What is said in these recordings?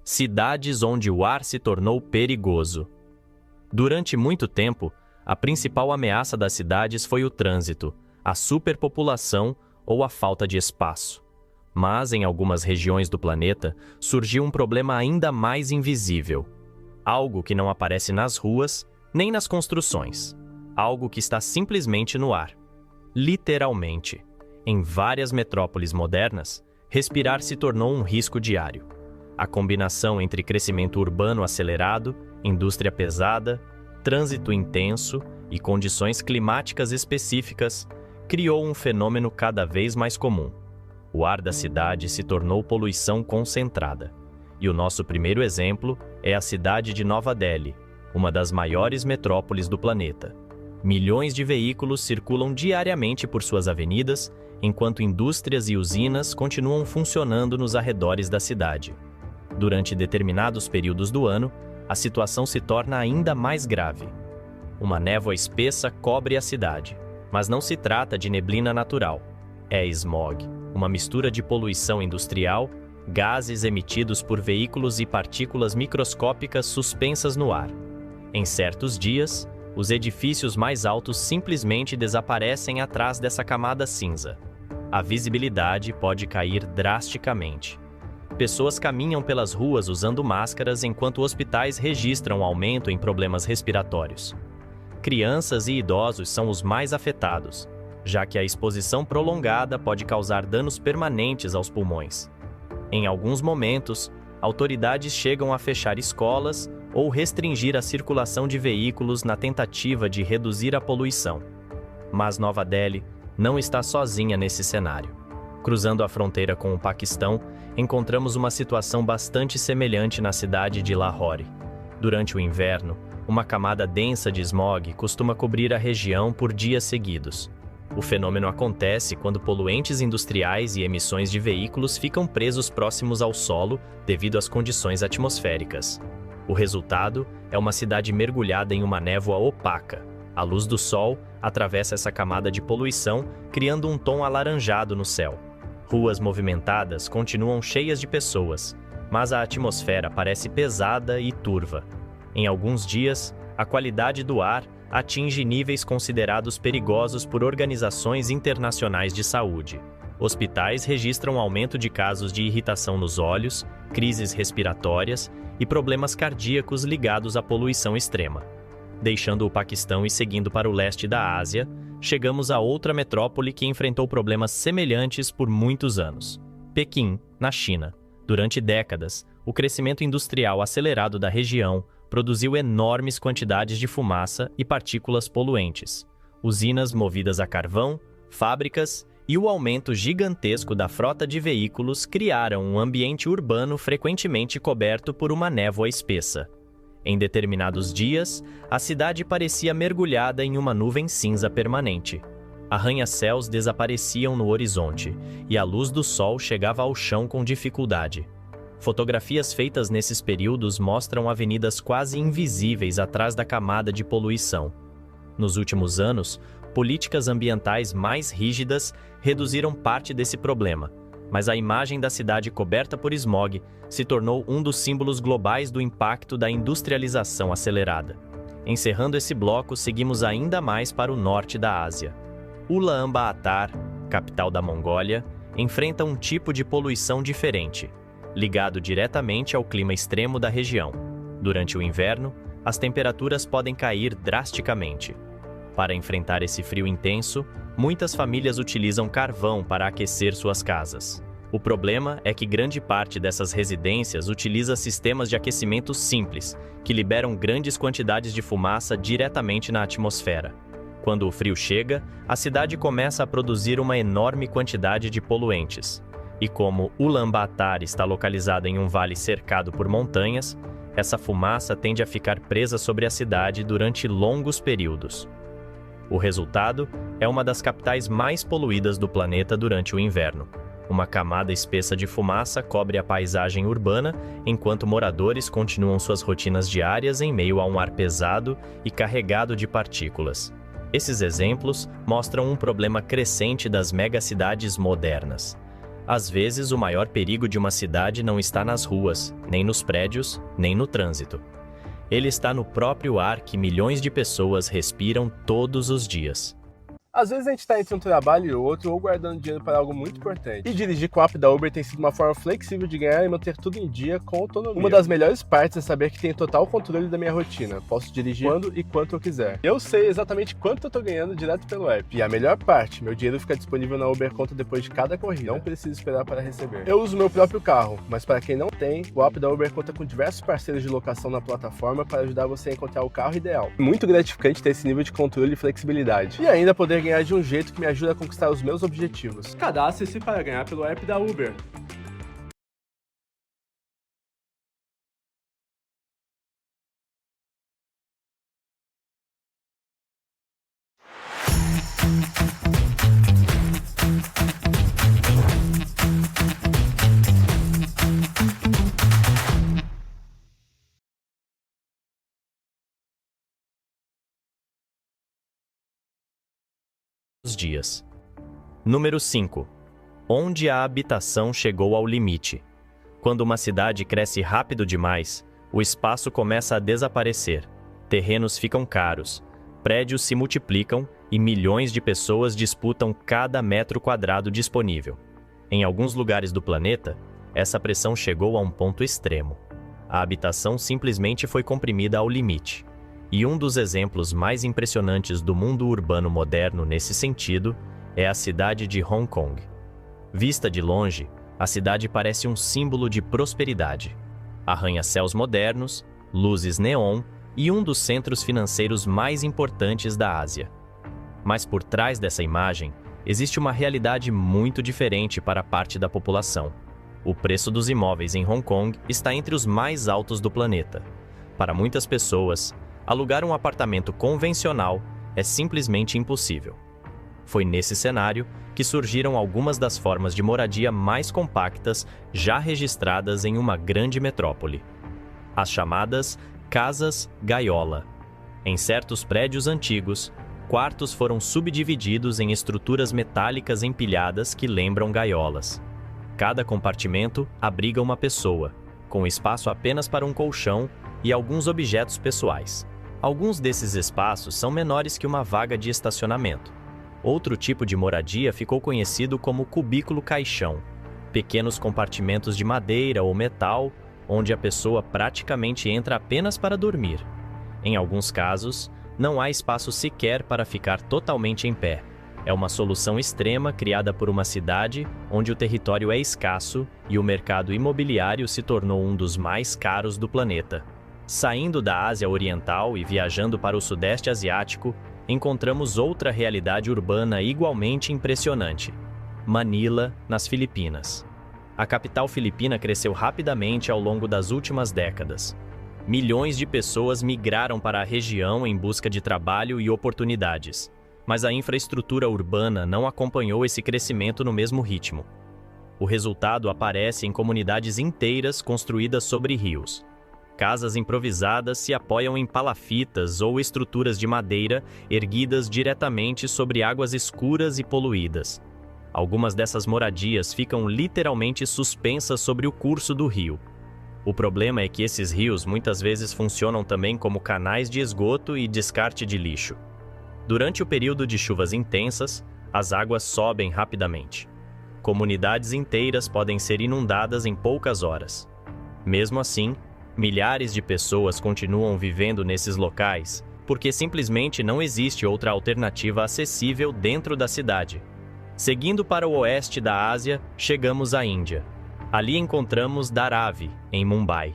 Cidades onde o ar se tornou perigoso. Durante muito tempo, a principal ameaça das cidades foi o trânsito, a superpopulação ou a falta de espaço. Mas, em algumas regiões do planeta, surgiu um problema ainda mais invisível. Algo que não aparece nas ruas, nem nas construções. Algo que está simplesmente no ar. Literalmente. Em várias metrópoles modernas, respirar se tornou um risco diário. A combinação entre crescimento urbano acelerado, indústria pesada, trânsito intenso e condições climáticas específicas criou um fenômeno cada vez mais comum. O ar da cidade se tornou poluição concentrada. E o nosso primeiro exemplo é a cidade de Nova Delhi, uma das maiores metrópoles do planeta. Milhões de veículos circulam diariamente por suas avenidas, enquanto indústrias e usinas continuam funcionando nos arredores da cidade. Durante determinados períodos do ano, a situação se torna ainda mais grave. Uma névoa espessa cobre a cidade, mas não se trata de neblina natural. É smog, uma mistura de poluição industrial, gases emitidos por veículos e partículas microscópicas suspensas no ar. Em certos dias, os edifícios mais altos simplesmente desaparecem atrás dessa camada cinza. A visibilidade pode cair drasticamente. Pessoas caminham pelas ruas usando máscaras enquanto hospitais registram aumento em problemas respiratórios. Crianças e idosos são os mais afetados, já que a exposição prolongada pode causar danos permanentes aos pulmões. Em alguns momentos, autoridades chegam a fechar escolas ou restringir a circulação de veículos na tentativa de reduzir a poluição. Mas Nova Delhi não está sozinha nesse cenário. Cruzando a fronteira com o Paquistão, encontramos uma situação bastante semelhante na cidade de Lahore. Durante o inverno, uma camada densa de smog costuma cobrir a região por dias seguidos. O fenômeno acontece quando poluentes industriais e emissões de veículos ficam presos próximos ao solo devido às condições atmosféricas. O resultado é uma cidade mergulhada em uma névoa opaca. A luz do sol atravessa essa camada de poluição, criando um tom alaranjado no céu. Ruas movimentadas continuam cheias de pessoas, mas a atmosfera parece pesada e turva. Em alguns dias, a qualidade do ar atinge níveis considerados perigosos por organizações internacionais de saúde. Hospitais registram aumento de casos de irritação nos olhos, crises respiratórias e problemas cardíacos ligados à poluição extrema. Deixando o Paquistão e seguindo para o leste da Ásia, chegamos a outra metrópole que enfrentou problemas semelhantes por muitos anos. Pequim, na China. Durante décadas, o crescimento industrial acelerado da região produziu enormes quantidades de fumaça e partículas poluentes. Usinas movidas a carvão, fábricas e o aumento gigantesco da frota de veículos criaram um ambiente urbano frequentemente coberto por uma névoa espessa. Em determinados dias, a cidade parecia mergulhada em uma nuvem cinza permanente. Arranha-céus desapareciam no horizonte e a luz do sol chegava ao chão com dificuldade. Fotografias feitas nesses períodos mostram avenidas quase invisíveis atrás da camada de poluição. Nos últimos anos, políticas ambientais mais rígidas reduziram parte desse problema, mas a imagem da cidade coberta por smog se tornou um dos símbolos globais do impacto da industrialização acelerada. Encerrando esse bloco, seguimos ainda mais para o norte da Ásia. Ulaanbaatar, capital da Mongólia, enfrenta um tipo de poluição diferente, ligado diretamente ao clima extremo da região. Durante o inverno, as temperaturas podem cair drasticamente. Para enfrentar esse frio intenso, muitas famílias utilizam carvão para aquecer suas casas. O problema é que grande parte dessas residências utiliza sistemas de aquecimento simples, que liberam grandes quantidades de fumaça diretamente na atmosfera. Quando o frio chega, a cidade começa a produzir uma enorme quantidade de poluentes. E como Ulaanbaatar está localizada em um vale cercado por montanhas, essa fumaça tende a ficar presa sobre a cidade durante longos períodos. O resultado é uma das capitais mais poluídas do planeta durante o inverno. Uma camada espessa de fumaça cobre a paisagem urbana, enquanto moradores continuam suas rotinas diárias em meio a um ar pesado e carregado de partículas. Esses exemplos mostram um problema crescente das megacidades modernas. Às vezes, o maior perigo de uma cidade não está nas ruas, nem nos prédios, nem no trânsito. Ele está no próprio ar que milhões de pessoas respiram todos os dias. Às vezes a gente está entre um trabalho e outro ou guardando dinheiro para algo muito importante. E dirigir com o app da Uber tem sido uma forma flexível de ganhar e manter tudo em dia com autonomia. Uma das melhores partes é saber que tenho total controle da minha rotina. Posso dirigir quando e quanto eu quiser. Eu sei exatamente quanto eu tô ganhando direto pelo app. E a melhor parte, meu dinheiro fica disponível na Uber Conta depois de cada corrida. Não preciso esperar para receber. Eu uso meu próprio carro, mas para quem não tem, o app da Uber conta com diversos parceiros de locação na plataforma para ajudar você a encontrar o carro ideal. Muito gratificante ter esse nível de controle e flexibilidade. E ainda poder ganhar de um jeito que me ajuda a conquistar os meus objetivos. Cadastre-se para ganhar pelo app da Uber. Dias. Número 5. Onde a habitação chegou ao limite. Quando uma cidade cresce rápido demais, o espaço começa a desaparecer, terrenos ficam caros, prédios se multiplicam e milhões de pessoas disputam cada metro quadrado disponível. Em alguns lugares do planeta, essa pressão chegou a um ponto extremo. A habitação simplesmente foi comprimida ao limite. E um dos exemplos mais impressionantes do mundo urbano moderno nesse sentido é a cidade de Hong Kong. Vista de longe, a cidade parece um símbolo de prosperidade. Arranha-céus modernos, luzes neon e um dos centros financeiros mais importantes da Ásia. Mas por trás dessa imagem, existe uma realidade muito diferente para parte da população. O preço dos imóveis em Hong Kong está entre os mais altos do planeta. Para muitas pessoas, alugar um apartamento convencional é simplesmente impossível. Foi nesse cenário que surgiram algumas das formas de moradia mais compactas já registradas em uma grande metrópole. As chamadas casas gaiola. Em certos prédios antigos, quartos foram subdivididos em estruturas metálicas empilhadas que lembram gaiolas. Cada compartimento abriga uma pessoa, com espaço apenas para um colchão e alguns objetos pessoais. Alguns desses espaços são menores que uma vaga de estacionamento. Outro tipo de moradia ficou conhecido como cubículo-caixão, pequenos compartimentos de madeira ou metal, onde a pessoa praticamente entra apenas para dormir. Em alguns casos, não há espaço sequer para ficar totalmente em pé. É uma solução extrema criada por uma cidade onde o território é escasso e o mercado imobiliário se tornou um dos mais caros do planeta. Saindo da Ásia Oriental e viajando para o Sudeste Asiático, encontramos outra realidade urbana igualmente impressionante: Manila, nas Filipinas. A capital filipina cresceu rapidamente ao longo das últimas décadas. Milhões de pessoas migraram para a região em busca de trabalho e oportunidades, mas a infraestrutura urbana não acompanhou esse crescimento no mesmo ritmo. O resultado aparece em comunidades inteiras construídas sobre rios. Casas improvisadas se apoiam em palafitas ou estruturas de madeira erguidas diretamente sobre águas escuras e poluídas. Algumas dessas moradias ficam literalmente suspensas sobre o curso do rio. O problema é que esses rios muitas vezes funcionam também como canais de esgoto e descarte de lixo. Durante o período de chuvas intensas, as águas sobem rapidamente. Comunidades inteiras podem ser inundadas em poucas horas. Mesmo assim, milhares de pessoas continuam vivendo nesses locais porque simplesmente não existe outra alternativa acessível dentro da cidade. Seguindo para o oeste da Ásia, chegamos à Índia. Ali encontramos Dharavi, em Mumbai.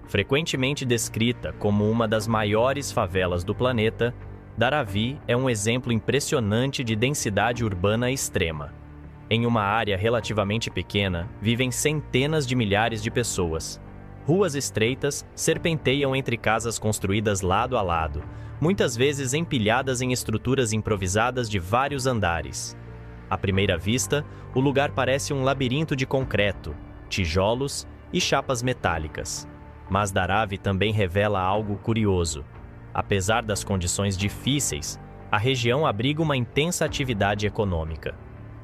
Frequentemente descrita como uma das maiores favelas do planeta, Dharavi é um exemplo impressionante de densidade urbana extrema. Em uma área relativamente pequena, vivem centenas de milhares de pessoas. Ruas estreitas serpenteiam entre casas construídas lado a lado, muitas vezes empilhadas em estruturas improvisadas de vários andares. À primeira vista, o lugar parece um labirinto de concreto, tijolos e chapas metálicas. Mas Dharavi também revela algo curioso. Apesar das condições difíceis, a região abriga uma intensa atividade econômica.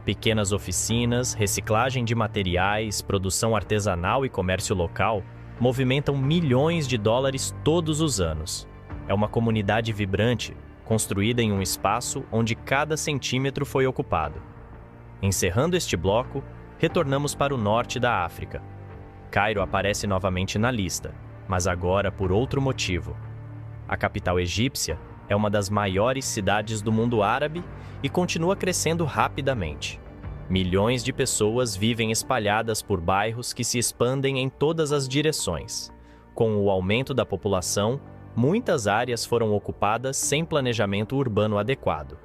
pequenas oficinas, reciclagem de materiais, produção artesanal e comércio local movimentam milhões de dólares todos os anos. É uma comunidade vibrante, construída em um espaço onde cada centímetro foi ocupado. Encerrando este bloco, retornamos para o norte da África. Cairo aparece novamente na lista, mas agora por outro motivo. A capital egípcia é uma das maiores cidades do mundo árabe e continua crescendo rapidamente. Milhões de pessoas vivem espalhadas por bairros que se expandem em todas as direções. Com o aumento da população, muitas áreas foram ocupadas sem planejamento urbano adequado.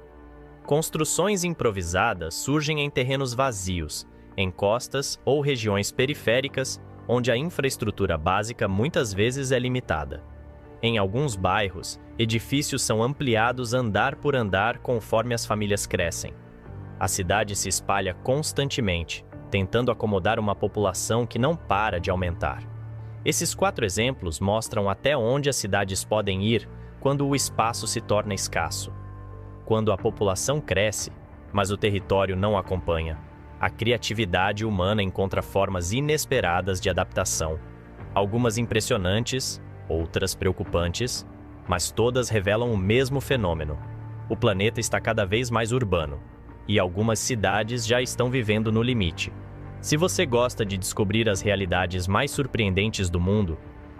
Construções improvisadas surgem em terrenos vazios, em costas ou regiões periféricas, onde a infraestrutura básica muitas vezes é limitada. Em alguns bairros, edifícios são ampliados andar por andar conforme as famílias crescem. A cidade se espalha constantemente, tentando acomodar uma população que não para de aumentar. Esses 4 exemplos mostram até onde as cidades podem ir quando o espaço se torna escasso. Quando a população cresce, mas o território não acompanha, a criatividade humana encontra formas inesperadas de adaptação. Algumas impressionantes, outras preocupantes, mas todas revelam o mesmo fenômeno. O planeta está cada vez mais urbano, e algumas cidades já estão vivendo no limite. Se você gosta de descobrir as realidades mais surpreendentes do mundo,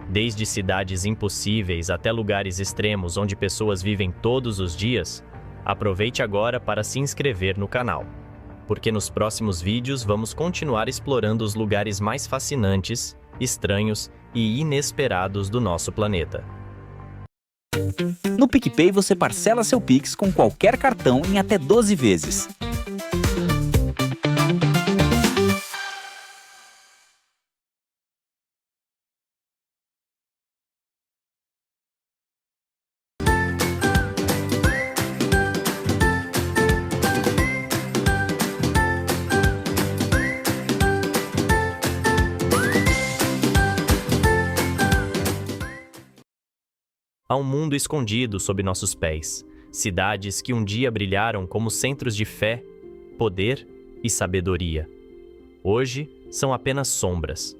desde cidades impossíveis até lugares extremos onde pessoas vivem todos os dias, aproveite agora para se inscrever no canal, porque nos próximos vídeos vamos continuar explorando os lugares mais fascinantes, estranhos e inesperados do nosso planeta. No PicPay você parcela seu Pix com qualquer cartão em até 12 vezes. Há um mundo escondido sob nossos pés, cidades que um dia brilharam como centros de fé, poder e sabedoria. Hoje são apenas sombras,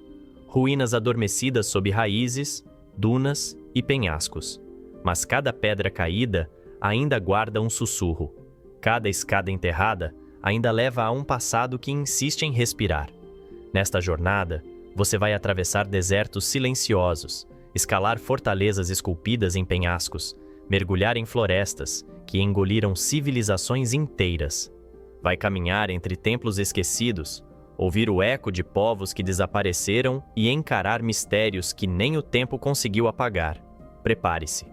ruínas adormecidas sob raízes, dunas e penhascos. Mas cada pedra caída ainda guarda um sussurro. Cada escada enterrada ainda leva a um passado que insiste em respirar. Nesta jornada, você vai atravessar desertos silenciosos, escalar fortalezas esculpidas em penhascos, mergulhar em florestas que engoliram civilizações inteiras. Vai caminhar entre templos esquecidos, ouvir o eco de povos que desapareceram e encarar mistérios que nem o tempo conseguiu apagar. Prepare-se.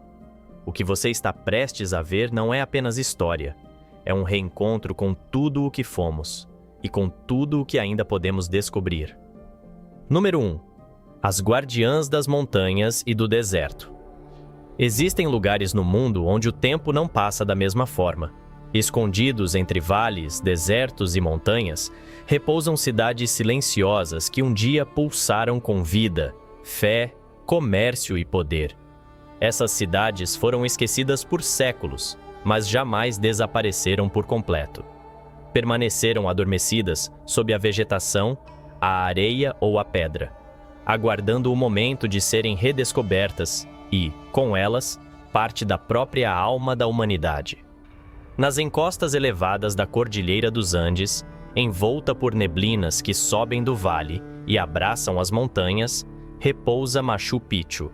O que você está prestes a ver não é apenas história. É um reencontro com tudo o que fomos e com tudo o que ainda podemos descobrir. Número 1. As guardiãs das montanhas e do deserto. Existem lugares no mundo onde o tempo não passa da mesma forma. Escondidos entre vales, desertos e montanhas, repousam cidades silenciosas que um dia pulsaram com vida, fé, comércio e poder. Essas cidades foram esquecidas por séculos, mas jamais desapareceram por completo. Permaneceram adormecidas sob a vegetação, a areia ou a pedra, aguardando o momento de serem redescobertas e, com elas, parte da própria alma da humanidade. Nas encostas elevadas da Cordilheira dos Andes, envolta por neblinas que sobem do vale e abraçam as montanhas, repousa Machu Picchu.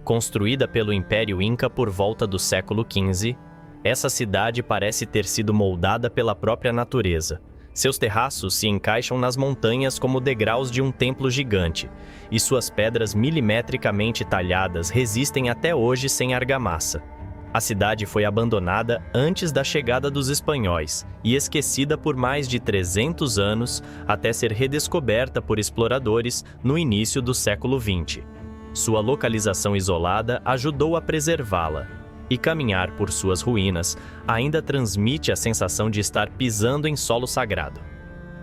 Construída pelo Império Inca por volta do século XV, essa cidade parece ter sido moldada pela própria natureza. Seus terraços se encaixam nas montanhas como degraus de um templo gigante, e suas pedras milimetricamente talhadas resistem até hoje sem argamassa. A cidade foi abandonada antes da chegada dos espanhóis e esquecida por mais de 300 anos até ser redescoberta por exploradores no início do século XX. Sua localização isolada ajudou a preservá-la, e caminhar por suas ruínas ainda transmite a sensação de estar pisando em solo sagrado.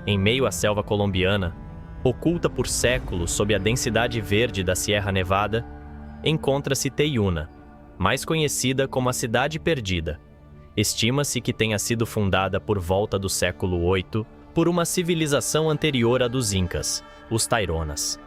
Em meio à selva colombiana, oculta por séculos sob a densidade verde da Sierra Nevada, encontra-se Teyuna, mais conhecida como a Cidade Perdida. Estima-se que tenha sido fundada por volta do século VIII por uma civilização anterior à dos Incas, os Taironas.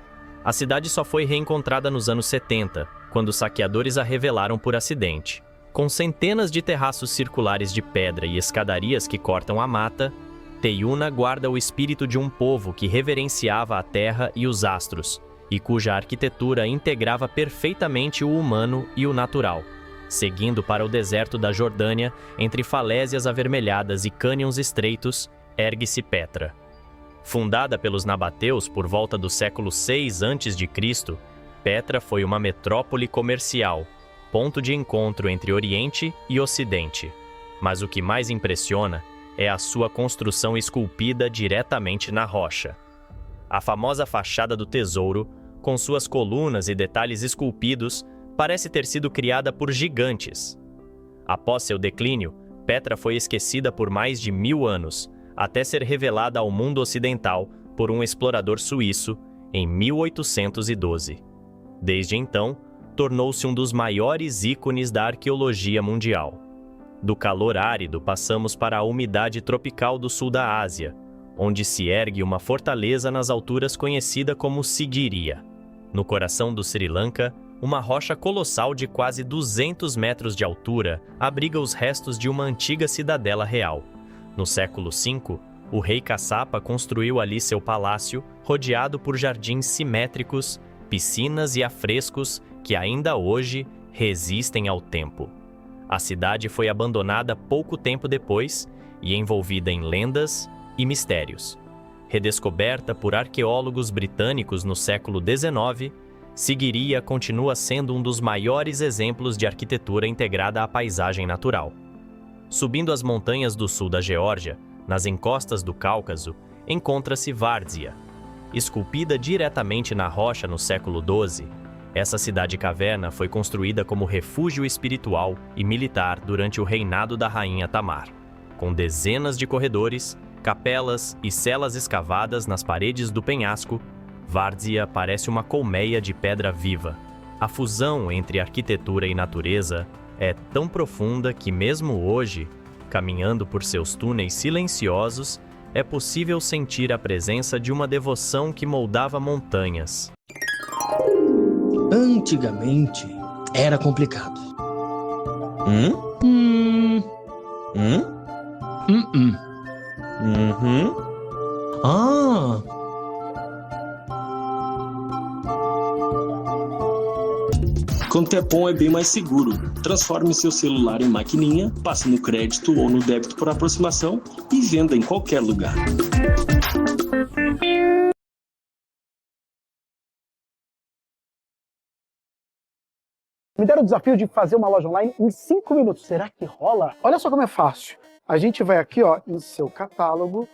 A cidade só foi reencontrada nos anos 70, quando saqueadores a revelaram por acidente. Com centenas de terraços circulares de pedra e escadarias que cortam a mata, Teyuna guarda o espírito de um povo que reverenciava a terra e os astros, e cuja arquitetura integrava perfeitamente o humano e o natural. Seguindo para o deserto da Jordânia, entre falésias avermelhadas e cânions estreitos, ergue-se Petra. Fundada pelos nabateus por volta do século VI a.C., Petra foi uma metrópole comercial, ponto de encontro entre Oriente e Ocidente. Mas o que mais impressiona é a sua construção esculpida diretamente na rocha. A famosa fachada do tesouro, com suas colunas e detalhes esculpidos, parece ter sido criada por gigantes. Após seu declínio, Petra foi esquecida por mais de 1000 anos, até ser revelada ao mundo ocidental por um explorador suíço em 1812. Desde então, tornou-se um dos maiores ícones da arqueologia mundial. Do calor árido passamos para a umidade tropical do sul da Ásia, onde se ergue uma fortaleza nas alturas conhecida como Sigiriya. No coração do Sri Lanka, uma rocha colossal de quase 200 metros de altura abriga os restos de uma antiga cidadela real. No século V, o rei Kassapa construiu ali seu palácio, rodeado por jardins simétricos, piscinas e afrescos que ainda hoje resistem ao tempo. A cidade foi abandonada pouco tempo depois e envolvida em lendas e mistérios. Redescoberta por arqueólogos britânicos no século XIX, Sigiriya continua sendo um dos maiores exemplos de arquitetura integrada à paisagem natural. Subindo as montanhas do sul da Geórgia, nas encostas do Cáucaso, encontra-se Várzea. Esculpida diretamente na rocha no século XII, essa cidade-caverna foi construída como refúgio espiritual e militar durante o reinado da rainha Tamar. Com dezenas de corredores, capelas e celas escavadas nas paredes do penhasco, Várzea parece uma colmeia de pedra viva. A fusão entre arquitetura e natureza é tão profunda que mesmo hoje, caminhando por seus túneis silenciosos, é possível sentir a presença de uma devoção que moldava montanhas. Antigamente, era complicado. Ah! Com Tepon é bem mais seguro. Transforme seu celular em maquininha, passe no crédito ou no débito por aproximação e venda em qualquer lugar. Me deram o desafio de fazer uma loja online em 5 minutos. Será que rola? Olha só como é fácil. A gente vai aqui, ó, em seu catálogo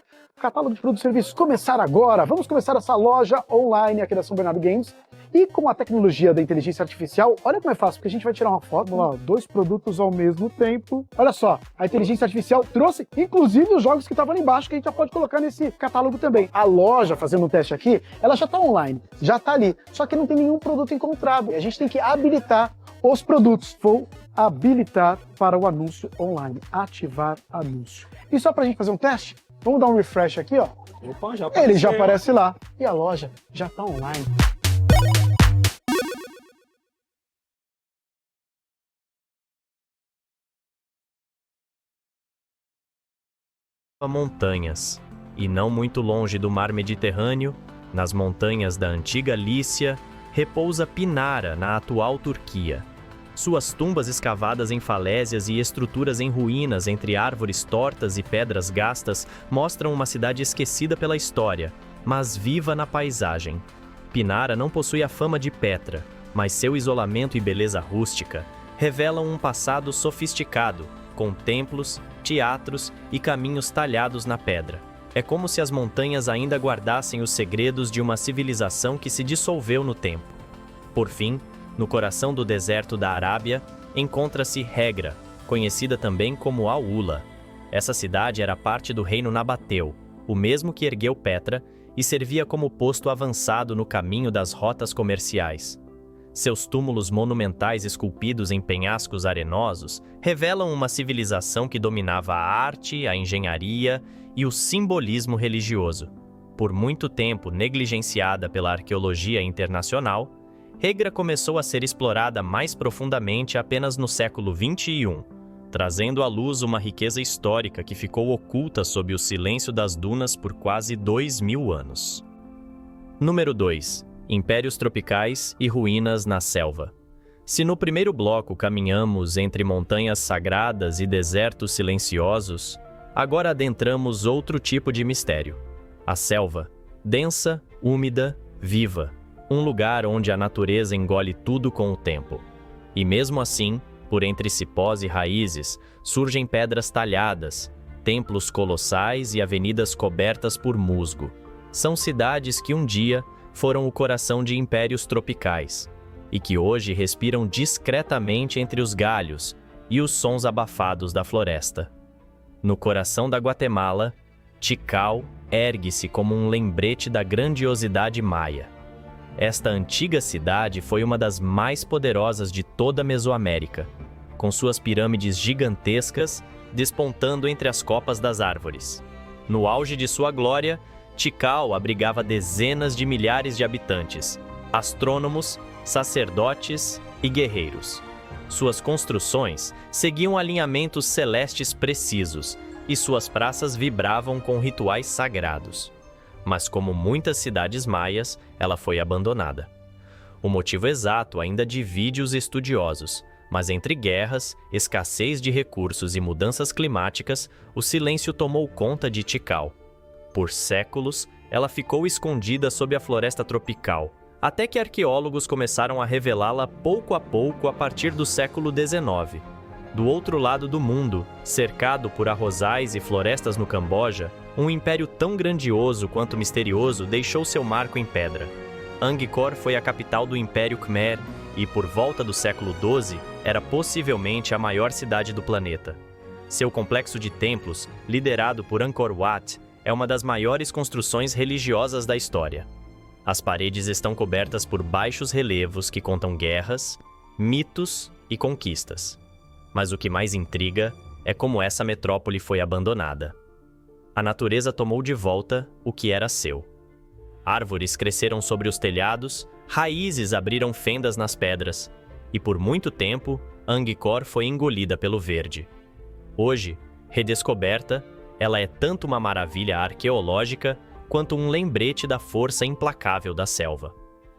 de produtos e serviços. Começar agora. Vamos começar essa loja online aqui da São Bernardo Games. E com a tecnologia da inteligência artificial, olha como é fácil, porque a gente vai tirar uma foto, vamos lá, 2 produtos ao mesmo tempo. Olha só, a inteligência artificial trouxe, inclusive, os jogos que estavam ali embaixo, que a gente já pode colocar nesse catálogo também. A loja, fazendo um teste aqui, ela já está online, já está ali, só que não tem nenhum produto encontrado. E a gente tem que habilitar os produtos. Vou habilitar para o anúncio online, ativar anúncio. E só para a gente fazer um teste, vamos dar um refresh aqui, ó. Opa, já apareceu. Ele já aparece lá e a loja já está online. Montanhas, e não muito longe do mar Mediterrâneo, nas montanhas da antiga Lícia, repousa Pinara, na atual Turquia. Suas tumbas escavadas em falésias e estruturas em ruínas entre árvores tortas e pedras gastas mostram uma cidade esquecida pela história, mas viva na paisagem. Pinara não possui a fama de Petra, mas seu isolamento e beleza rústica revelam um passado sofisticado, com templos, teatros e caminhos talhados na pedra. É como se as montanhas ainda guardassem os segredos de uma civilização que se dissolveu no tempo. Por fim, no coração do deserto da Arábia, encontra-se Hegra, conhecida também como Aula. Essa cidade era parte do reino nabateu, o mesmo que ergueu Petra, e servia como posto avançado no caminho das rotas comerciais. Seus túmulos monumentais esculpidos em penhascos arenosos revelam uma civilização que dominava a arte, a engenharia e o simbolismo religioso. Por muito tempo negligenciada pela arqueologia internacional, Hegra começou a ser explorada mais profundamente apenas no século XXI, trazendo à luz uma riqueza histórica que ficou oculta sob o silêncio das dunas por quase 2000 anos. Número 2. Impérios tropicais e ruínas na selva. Se no primeiro bloco caminhamos entre montanhas sagradas e desertos silenciosos, agora adentramos outro tipo de mistério. A selva, densa, úmida, viva, um lugar onde a natureza engole tudo com o tempo. E mesmo assim, por entre cipós e raízes, surgem pedras talhadas, templos colossais e avenidas cobertas por musgo. São cidades que um dia foram o coração de impérios tropicais e que hoje respiram discretamente entre os galhos e os sons abafados da floresta. No coração da Guatemala, Tikal ergue-se como um lembrete da grandiosidade maia. Esta antiga cidade foi uma das mais poderosas de toda a Mesoamérica, com suas pirâmides gigantescas despontando entre as copas das árvores. No auge de sua glória, Tikal abrigava dezenas de milhares de habitantes, astrônomos, sacerdotes e guerreiros. Suas construções seguiam alinhamentos celestes precisos e suas praças vibravam com rituais sagrados. Mas como muitas cidades maias, ela foi abandonada. O motivo exato ainda divide os estudiosos, mas entre guerras, escassez de recursos e mudanças climáticas, o silêncio tomou conta de Tikal. Por séculos, ela ficou escondida sob a floresta tropical, até que arqueólogos começaram a revelá-la pouco a pouco a partir do século XIX. Do outro lado do mundo, cercado por arrozais e florestas no Camboja, um império tão grandioso quanto misterioso deixou seu marco em pedra. Angkor foi a capital do Império Khmer e, por volta do século XII, era possivelmente a maior cidade do planeta. Seu complexo de templos, liderado por Angkor Wat, é uma das maiores construções religiosas da história. As paredes estão cobertas por baixos relevos que contam guerras, mitos e conquistas. Mas o que mais intriga é como essa metrópole foi abandonada. A natureza tomou de volta o que era seu. Árvores cresceram sobre os telhados, raízes abriram fendas nas pedras, e por muito tempo, Angkor foi engolida pelo verde. Hoje, redescoberta, ela é tanto uma maravilha arqueológica quanto um lembrete da força implacável da selva.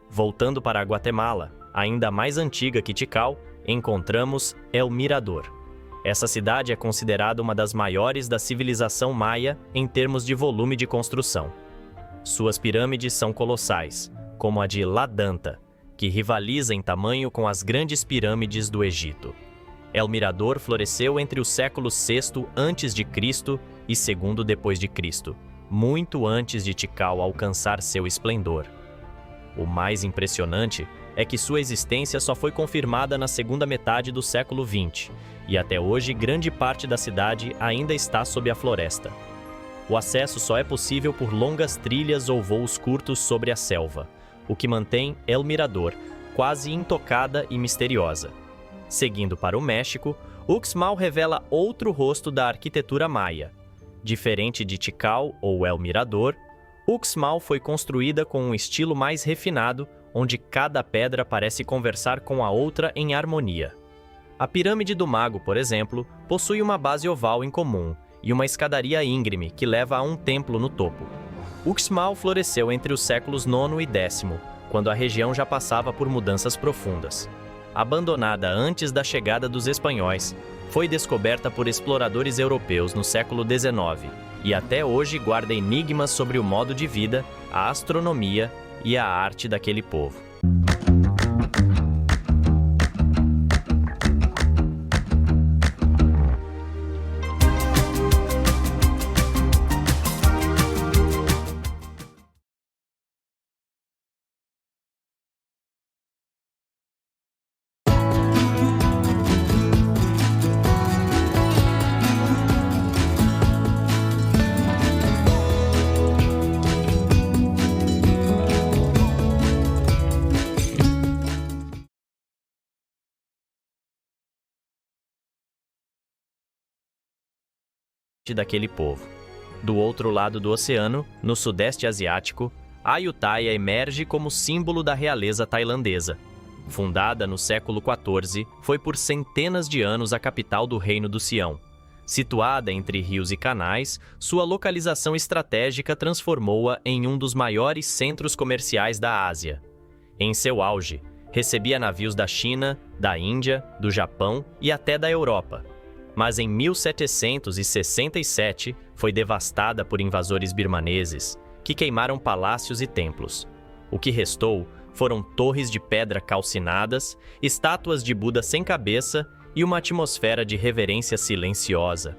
Voltando para a Guatemala, ainda mais antiga que Tikal, encontramos El Mirador. Essa cidade é considerada uma das maiores da civilização maia em termos de volume de construção. Suas pirâmides são colossais, como a de La Danta, que rivaliza em tamanho com as grandes pirâmides do Egito. El Mirador floresceu entre o século VI a.C. e II depois de Cristo, muito antes de Tikal alcançar seu esplendor. O mais impressionante é que sua existência só foi confirmada na segunda metade do século XX, e até hoje grande parte da cidade ainda está sob a floresta. O acesso só é possível por longas trilhas ou voos curtos sobre a selva, o que mantém El Mirador quase intocada e misteriosa. Seguindo para o México, Uxmal revela outro rosto da arquitetura maia. Diferente de Tikal ou El Mirador, Uxmal foi construída com um estilo mais refinado, onde cada pedra parece conversar com a outra em harmonia. A Pirâmide do Mago, por exemplo, possui uma base oval em comum e uma escadaria íngreme que leva a um templo no topo. Uxmal floresceu entre os séculos IX e X, quando a região já passava por mudanças profundas. Abandonada antes da chegada dos espanhóis, foi descoberta por exploradores europeus no século XIX e até hoje guarda enigmas sobre o modo de vida, a astronomia e a arte daquele povo. daquele povo. Do outro lado do oceano, no sudeste asiático, Ayutthaya emerge como símbolo da realeza tailandesa. Fundada no século XIV, foi por centenas de anos a capital do Reino do Sião. Situada entre rios e canais, sua localização estratégica transformou-a em um dos maiores centros comerciais da Ásia. Em seu auge, recebia navios da China, da Índia, do Japão e até da Europa. Mas em 1767 foi devastada por invasores birmaneses, que queimaram palácios e templos. O que restou foram torres de pedra calcinadas, estátuas de Buda sem cabeça e uma atmosfera de reverência silenciosa.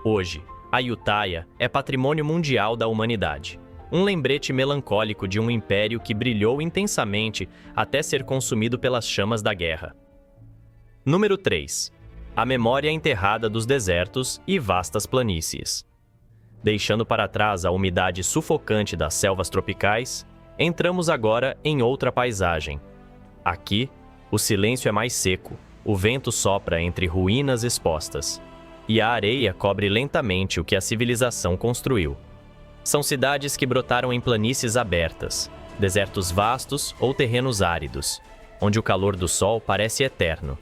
Hoje, Ayutthaya é patrimônio mundial da humanidade. Um lembrete melancólico de um império que brilhou intensamente até ser consumido pelas chamas da guerra. Número 3. A memória enterrada dos desertos e vastas planícies. Deixando para trás a umidade sufocante das selvas tropicais, entramos agora em outra paisagem. Aqui, o silêncio é mais seco, o vento sopra entre ruínas expostas, e a areia cobre lentamente o que a civilização construiu. São cidades que brotaram em planícies abertas, desertos vastos ou terrenos áridos, onde o calor do sol parece eterno.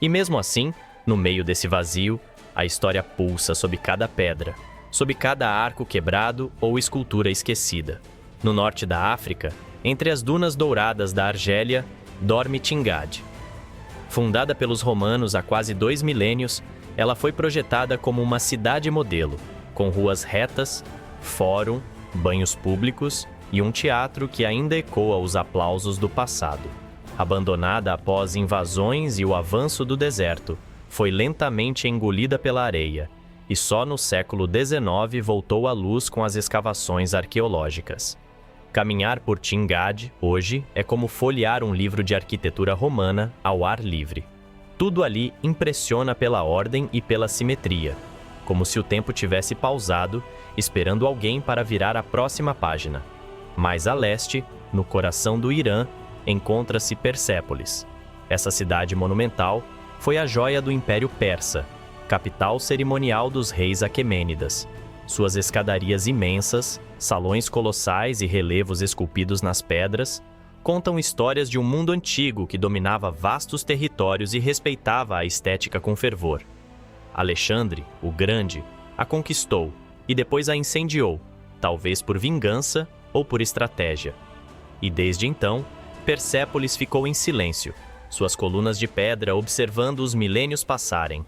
E mesmo assim, no meio desse vazio, a história pulsa sob cada pedra, sob cada arco quebrado ou escultura esquecida. No norte da África, entre as dunas douradas da Argélia, dorme Tingad. Fundada pelos romanos há quase 2 milênios, ela foi projetada como uma cidade modelo, com ruas retas, fórum, banhos públicos e um teatro que ainda ecoa os aplausos do passado. Abandonada após invasões e o avanço do deserto, foi lentamente engolida pela areia, e só no século XIX voltou à luz com as escavações arqueológicas. Caminhar por Tingad, hoje, é como folhear um livro de arquitetura romana ao ar livre. Tudo ali impressiona pela ordem e pela simetria, como se o tempo tivesse pausado, esperando alguém para virar a próxima página. Mais a leste, no coração do Irã, encontra-se Persépolis. Essa cidade monumental foi a joia do Império Persa, capital cerimonial dos reis aquemênidas. Suas escadarias imensas, salões colossais e relevos esculpidos nas pedras contam histórias de um mundo antigo que dominava vastos territórios e respeitava a estética com fervor. Alexandre, o Grande, a conquistou e depois a incendiou, talvez por vingança ou por estratégia. E desde então, Persépolis ficou em silêncio, suas colunas de pedra observando os milênios passarem.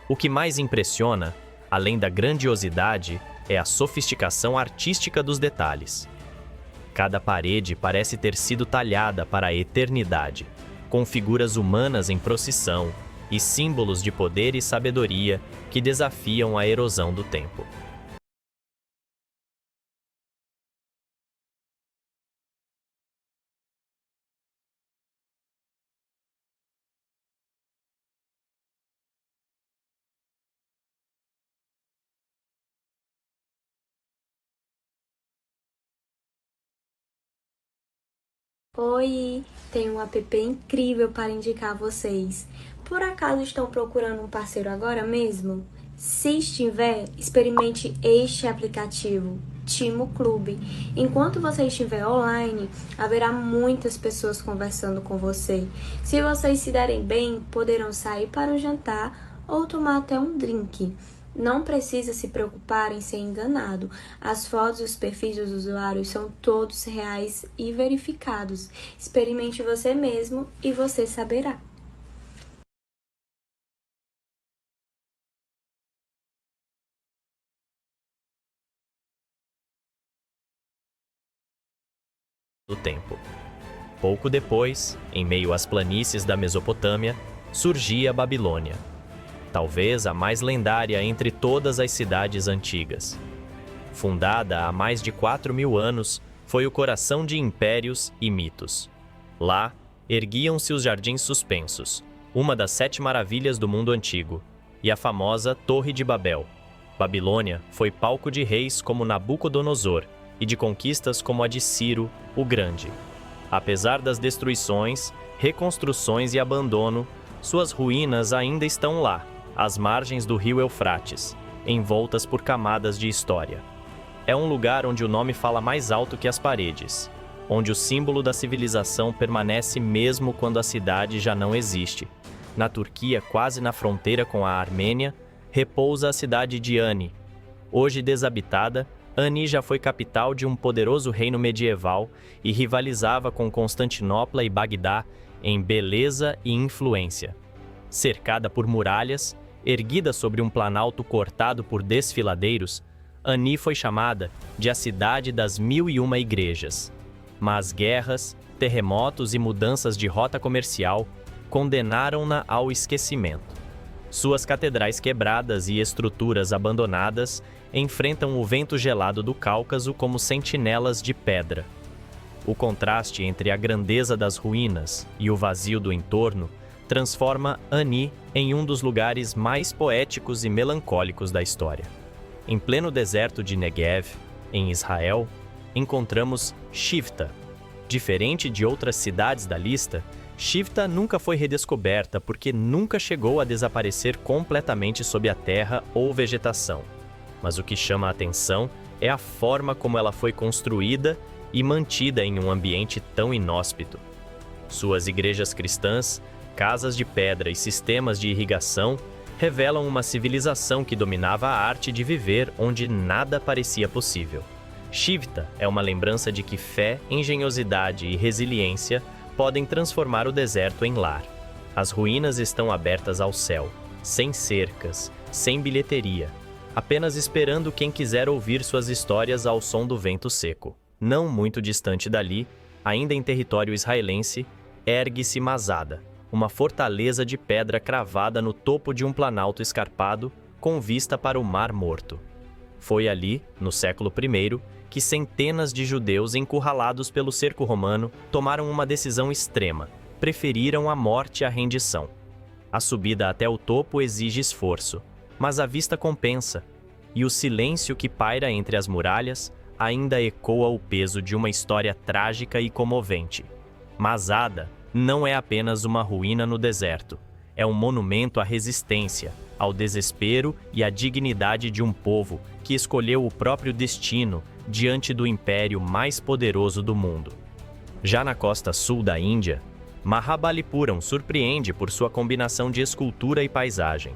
O que mais impressiona, além da grandiosidade, é a sofisticação artística dos detalhes. Cada parede parece ter sido talhada para a eternidade, com figuras humanas em procissão e símbolos de poder e sabedoria que desafiam a erosão do tempo. Oi, tem um app incrível para indicar a vocês. Por acaso estão procurando um parceiro agora mesmo? Se estiver, experimente este aplicativo, Timo Clube. Enquanto você estiver online, haverá muitas pessoas conversando com você. Se vocês se derem bem, poderão sair para um jantar ou tomar até um drink. Não precisa se preocupar em ser enganado. As fotos e os perfis dos usuários são todos reais e verificados. Experimente você mesmo e você saberá. Do tempo. Pouco depois, em meio às planícies da Mesopotâmia, surgia a Babilônia. Talvez a mais lendária entre todas as cidades antigas. Fundada há mais de 4.000 anos, foi o coração de impérios e mitos. Lá, erguiam-se os Jardins Suspensos, uma das 7 maravilhas do mundo antigo, e a famosa Torre de Babel. Babilônia foi palco de reis como Nabucodonosor e de conquistas como a de Ciro, o Grande. Apesar das destruições, reconstruções e abandono, suas ruínas ainda estão lá, às margens do rio Eufrates, envoltas por camadas de história. É um lugar onde o nome fala mais alto que as paredes, onde o símbolo da civilização permanece mesmo quando a cidade já não existe. Na Turquia, quase na fronteira com a Armênia, repousa a cidade de Ani. Hoje desabitada, Ani já foi capital de um poderoso reino medieval e rivalizava com Constantinopla e Bagdá em beleza e influência. Cercada por muralhas, erguida sobre um planalto cortado por desfiladeiros, Ani foi chamada de a cidade das 1001 igrejas. Mas guerras, terremotos e mudanças de rota comercial condenaram-na ao esquecimento. Suas catedrais quebradas e estruturas abandonadas enfrentam o vento gelado do Cáucaso como sentinelas de pedra. O contraste entre a grandeza das ruínas e o vazio do entorno transforma Ani em um dos lugares mais poéticos e melancólicos da história. Em pleno deserto de Negev, em Israel, encontramos Shifta. Diferente de outras cidades da lista, Shifta nunca foi redescoberta porque nunca chegou a desaparecer completamente sob a terra ou vegetação. Mas o que chama a atenção é a forma como ela foi construída e mantida em um ambiente tão inóspito. Suas igrejas cristãs, casas de pedra e sistemas de irrigação revelam uma civilização que dominava a arte de viver onde nada parecia possível. Shifta é uma lembrança de que fé, engenhosidade e resiliência podem transformar o deserto em lar. As ruínas estão abertas ao céu, sem cercas, sem bilheteria, apenas esperando quem quiser ouvir suas histórias ao som do vento seco. Não muito distante dali, ainda em território israelense, ergue-se Masada, uma fortaleza de pedra cravada no topo de um planalto escarpado com vista para o Mar Morto. Foi ali, no século I, que centenas de judeus encurralados pelo cerco romano tomaram uma decisão extrema, preferiram a morte à rendição. A subida até o topo exige esforço, mas a vista compensa, e o silêncio que paira entre as muralhas ainda ecoa o peso de uma história trágica e comovente. Masada não é apenas uma ruína no deserto, é um monumento à resistência, ao desespero e à dignidade de um povo que escolheu o próprio destino diante do império mais poderoso do mundo. Já na costa sul da Índia, Mahabalipuram surpreende por sua combinação de escultura e paisagem.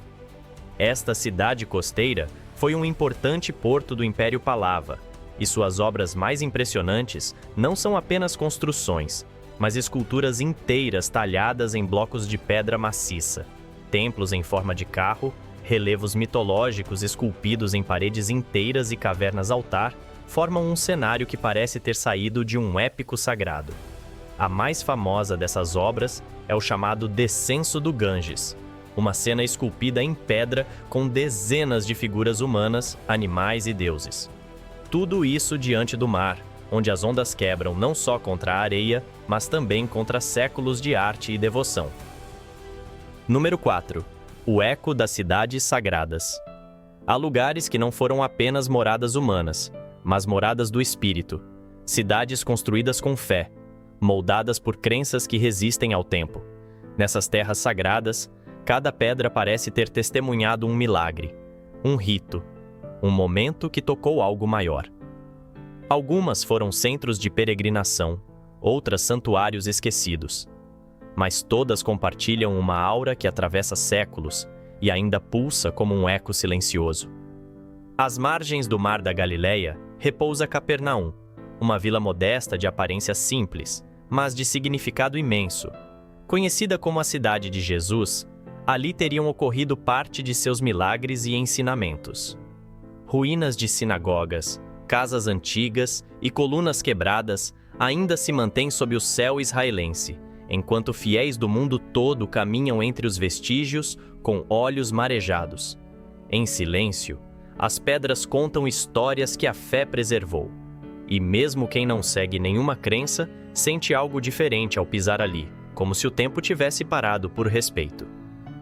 Esta cidade costeira foi um importante porto do Império Pallava, e suas obras mais impressionantes não são apenas construções, mas esculturas inteiras talhadas em blocos de pedra maciça, templos em forma de carro, relevos mitológicos esculpidos em paredes inteiras e cavernas-altar formam um cenário que parece ter saído de um épico sagrado. A mais famosa dessas obras é o chamado Descenso do Ganges, uma cena esculpida em pedra com dezenas de figuras humanas, animais e deuses. Tudo isso diante do mar, onde as ondas quebram não só contra a areia, mas também contra séculos de arte e devoção. Número 4. O eco das cidades sagradas. Há lugares que não foram apenas moradas humanas, mas moradas do espírito. Cidades construídas com fé, moldadas por crenças que resistem ao tempo. Nessas terras sagradas, cada pedra parece ter testemunhado um milagre, um rito, um momento que tocou algo maior. Algumas foram centros de peregrinação, outras santuários esquecidos. Mas todas compartilham uma aura que atravessa séculos e ainda pulsa como um eco silencioso. Às margens do Mar da Galileia repousa Capernaum, uma vila modesta de aparência simples, mas de significado imenso. Conhecida como a cidade de Jesus, ali teriam ocorrido parte de seus milagres e ensinamentos. Ruínas de sinagogas, casas antigas e colunas quebradas ainda se mantêm sob o céu israelense, enquanto fiéis do mundo todo caminham entre os vestígios com olhos marejados. Em silêncio, as pedras contam histórias que a fé preservou. E mesmo quem não segue nenhuma crença, sente algo diferente ao pisar ali, como se o tempo tivesse parado por respeito.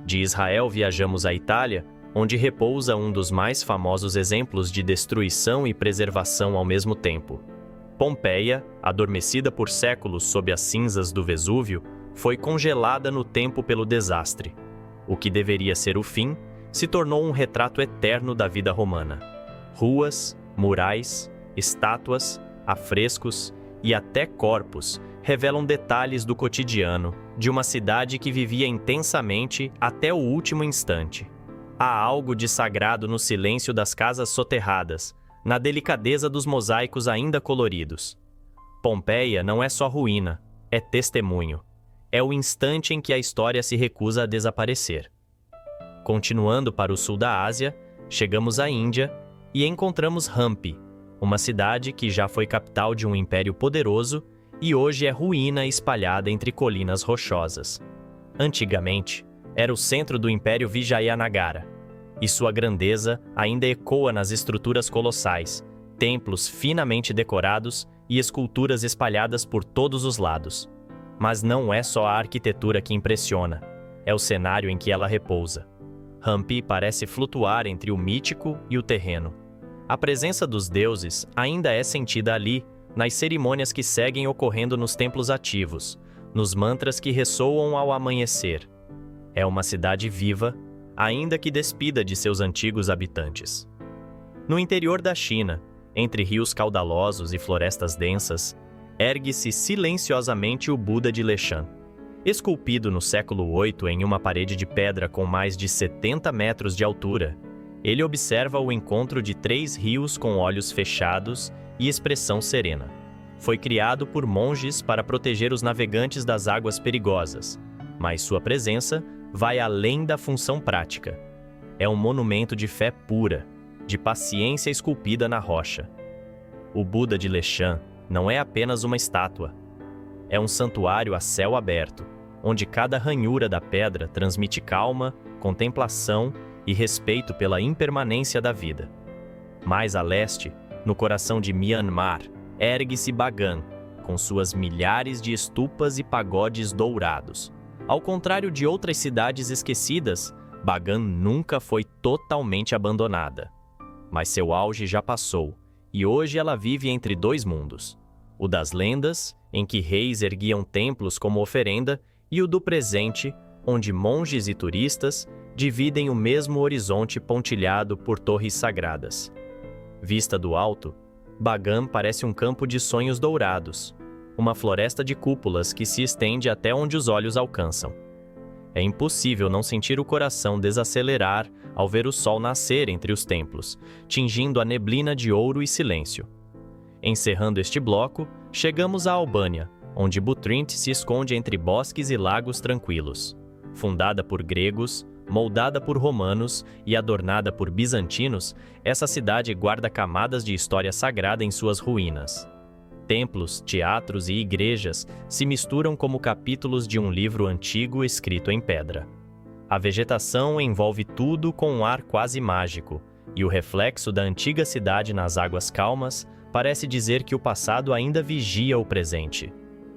De Israel viajamos à Itália, onde repousa um dos mais famosos exemplos de destruição e preservação ao mesmo tempo. Pompeia, adormecida por séculos sob as cinzas do Vesúvio, foi congelada no tempo pelo desastre. O que deveria ser o fim, se tornou um retrato eterno da vida romana. Ruas, murais, estátuas, afrescos e até corpos revelam detalhes do cotidiano de uma cidade que vivia intensamente até o último instante. Há algo de sagrado no silêncio das casas soterradas, na delicadeza dos mosaicos ainda coloridos. Pompeia não é só ruína, é testemunho. É o instante em que a história se recusa a desaparecer. Continuando para o sul da Ásia, chegamos à Índia e encontramos Hampi, uma cidade que já foi capital de um império poderoso e hoje é ruína espalhada entre colinas rochosas. Antigamente, era o centro do Império Vijayanagara, e sua grandeza ainda ecoa nas estruturas colossais, templos finamente decorados e esculturas espalhadas por todos os lados. Mas não é só a arquitetura que impressiona, é o cenário em que ela repousa. Hampi parece flutuar entre o mítico e o terreno. A presença dos deuses ainda é sentida ali, nas cerimônias que seguem ocorrendo nos templos ativos, nos mantras que ressoam ao amanhecer. É uma cidade viva, ainda que despida de seus antigos habitantes. No interior da China, entre rios caudalosos e florestas densas, ergue-se silenciosamente o Buda de Leshan. Esculpido no século VIII em uma parede de pedra com mais de 70 metros de altura, ele observa o encontro de 3 rios com olhos fechados e expressão serena. Foi criado por monges para proteger os navegantes das águas perigosas, mas sua presença vai além da função prática. É um monumento de fé pura, de paciência esculpida na rocha. O Buda de Leshan não é apenas uma estátua. É um santuário a céu aberto, onde cada ranhura da pedra transmite calma, contemplação e respeito pela impermanência da vida. Mais a leste, no coração de Myanmar, ergue-se Bagan, com suas milhares de estupas e pagodes dourados. Ao contrário de outras cidades esquecidas, Bagan nunca foi totalmente abandonada. Mas seu auge já passou, e hoje ela vive entre 2 mundos. O das lendas, em que reis erguiam templos como oferenda, e o do presente, onde monges e turistas dividem o mesmo horizonte pontilhado por torres sagradas. Vista do alto, Bagan parece um campo de sonhos dourados, uma floresta de cúpulas que se estende até onde os olhos alcançam. É impossível não sentir o coração desacelerar ao ver o sol nascer entre os templos, tingindo a neblina de ouro e silêncio. Encerrando este bloco, chegamos à Albânia, onde Butrint se esconde entre bosques e lagos tranquilos. Fundada por gregos, moldada por romanos e adornada por bizantinos, essa cidade guarda camadas de história sagrada em suas ruínas. Templos, teatros e igrejas se misturam como capítulos de um livro antigo escrito em pedra. A vegetação envolve tudo com um ar quase mágico, e o reflexo da antiga cidade nas águas calmas parece dizer que o passado ainda vigia o presente.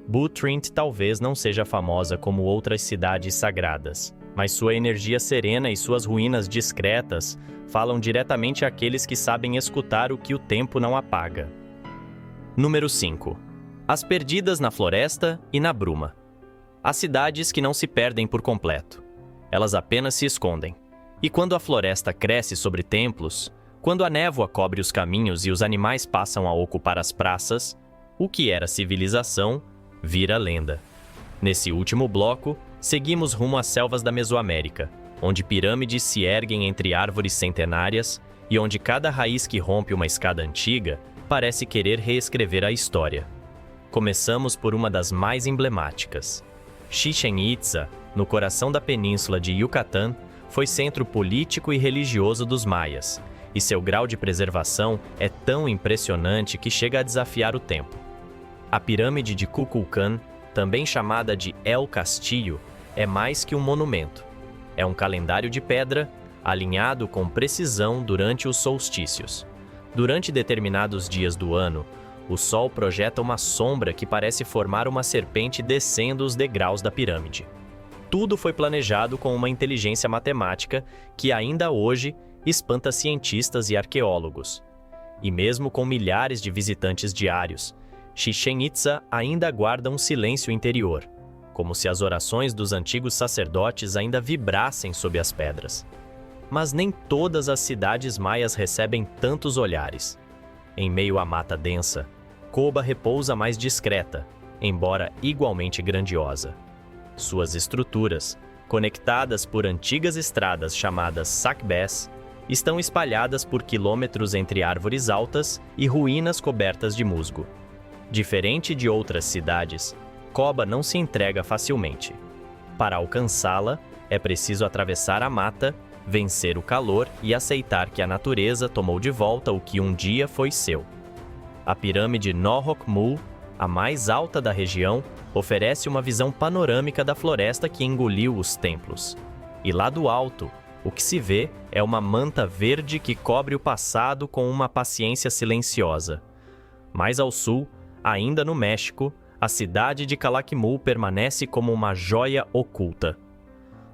Butrint talvez não seja famosa como outras cidades sagradas, mas sua energia serena e suas ruínas discretas falam diretamente àqueles que sabem escutar o que o tempo não apaga. Número 5. As perdidas na floresta e na bruma. Há cidades que não se perdem por completo. Elas apenas se escondem. E quando a floresta cresce sobre templos, quando a névoa cobre os caminhos e os animais passam a ocupar as praças, o que era civilização vira lenda. Nesse último bloco, seguimos rumo às selvas da Mesoamérica, onde pirâmides se erguem entre árvores centenárias e onde cada raiz que rompe uma escada antiga parece querer reescrever a história. Começamos por uma das mais emblemáticas. Chichén Itzá, no coração da península de Yucatán, foi centro político e religioso dos maias, e seu grau de preservação é tão impressionante que chega a desafiar o tempo. A pirâmide de Kukulcán, também chamada de El Castillo, é mais que um monumento. É um calendário de pedra, alinhado com precisão durante os solstícios. Durante determinados dias do ano, o Sol projeta uma sombra que parece formar uma serpente descendo os degraus da pirâmide. Tudo foi planejado com uma inteligência matemática que ainda hoje espanta cientistas e arqueólogos. E mesmo com milhares de visitantes diários, Chichén Itzá ainda guarda um silêncio interior, como se as orações dos antigos sacerdotes ainda vibrassem sob as pedras. Mas nem todas as cidades maias recebem tantos olhares. Em meio à mata densa, Coba repousa mais discreta, embora igualmente grandiosa. Suas estruturas, conectadas por antigas estradas chamadas sacbés, estão espalhadas por quilômetros entre árvores altas e ruínas cobertas de musgo. Diferente de outras cidades, Coba não se entrega facilmente. Para alcançá-la, é preciso atravessar a mata, vencer o calor e aceitar que a natureza tomou de volta o que um dia foi seu. A pirâmide Nohok Mul, a mais alta da região, oferece uma visão panorâmica da floresta que engoliu os templos. E lá do alto, o que se vê é uma manta verde que cobre o passado com uma paciência silenciosa. Mais ao sul, ainda no México, a cidade de Calakmul permanece como uma joia oculta.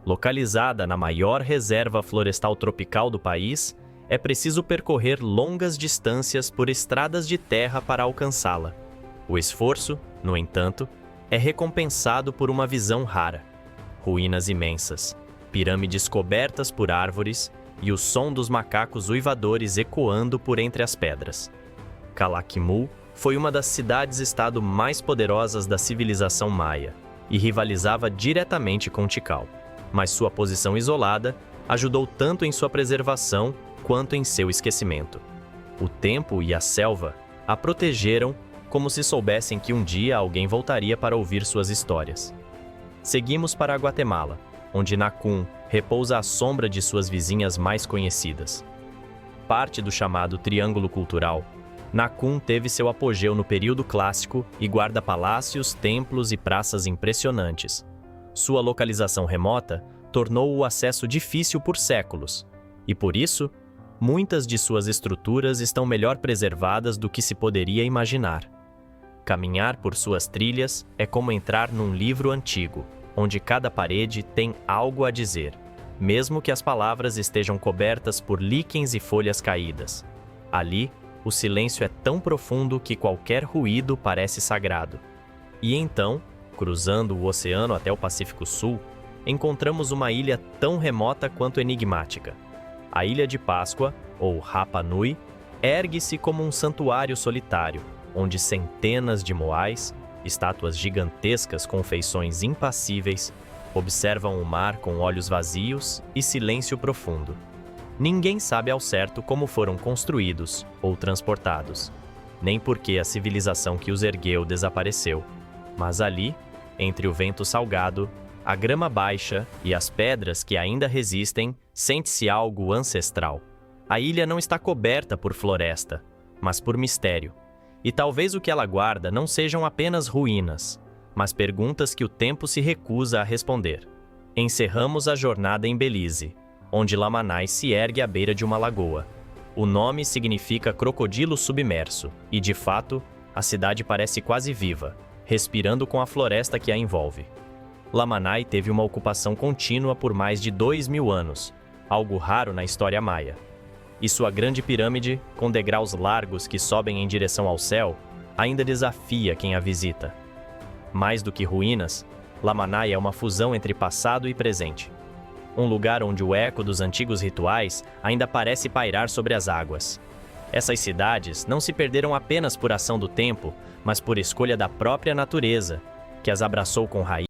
Localizada na maior reserva florestal tropical do país, é preciso percorrer longas distâncias por estradas de terra para alcançá-la. O esforço, no entanto, é recompensado por uma visão rara. Ruínas imensas, pirâmides cobertas por árvores e o som dos macacos uivadores ecoando por entre as pedras. Calakmul foi uma das cidades-estado mais poderosas da civilização maia e rivalizava diretamente com Tikal, mas sua posição isolada ajudou tanto em sua preservação quanto em seu esquecimento. O tempo e a selva a protegeram como se soubessem que um dia alguém voltaria para ouvir suas histórias. Seguimos para a Guatemala, onde Nacum repousa à sombra de suas vizinhas mais conhecidas. Parte do chamado Triângulo Cultural, Nacum teve seu apogeu no período clássico e guarda palácios, templos e praças impressionantes. Sua localização remota tornou o acesso difícil por séculos, e por isso, muitas de suas estruturas estão melhor preservadas do que se poderia imaginar. Caminhar por suas trilhas é como entrar num livro antigo, onde cada parede tem algo a dizer, mesmo que as palavras estejam cobertas por líquens e folhas caídas. Ali, o silêncio é tão profundo que qualquer ruído parece sagrado. E então, cruzando o oceano até o Pacífico Sul, encontramos uma ilha tão remota quanto enigmática. A Ilha de Páscoa, ou Rapa Nui, ergue-se como um santuário solitário, onde centenas de moais, estátuas gigantescas com feições impassíveis, observam o mar com olhos vazios e silêncio profundo. Ninguém sabe ao certo como foram construídos ou transportados, nem por que a civilização que os ergueu desapareceu. Mas ali, entre o vento salgado, a grama baixa e as pedras que ainda resistem, sente-se algo ancestral. A ilha não está coberta por floresta, mas por mistério. E talvez o que ela guarda não sejam apenas ruínas, mas perguntas que o tempo se recusa a responder. Encerramos a jornada em Belize, onde Lamanai se ergue à beira de uma lagoa. O nome significa crocodilo submerso, e de fato, a cidade parece quase viva, respirando com a floresta que a envolve. Lamanai teve uma ocupação contínua por mais de 2.000 anos, algo raro na história maia. E sua grande pirâmide, com degraus largos que sobem em direção ao céu, ainda desafia quem a visita. Mais do que ruínas, Lamanai é uma fusão entre passado e presente. Um lugar onde o eco dos antigos rituais ainda parece pairar sobre as águas. Essas cidades não se perderam apenas por ação do tempo, mas por escolha da própria natureza, que as abraçou com raízes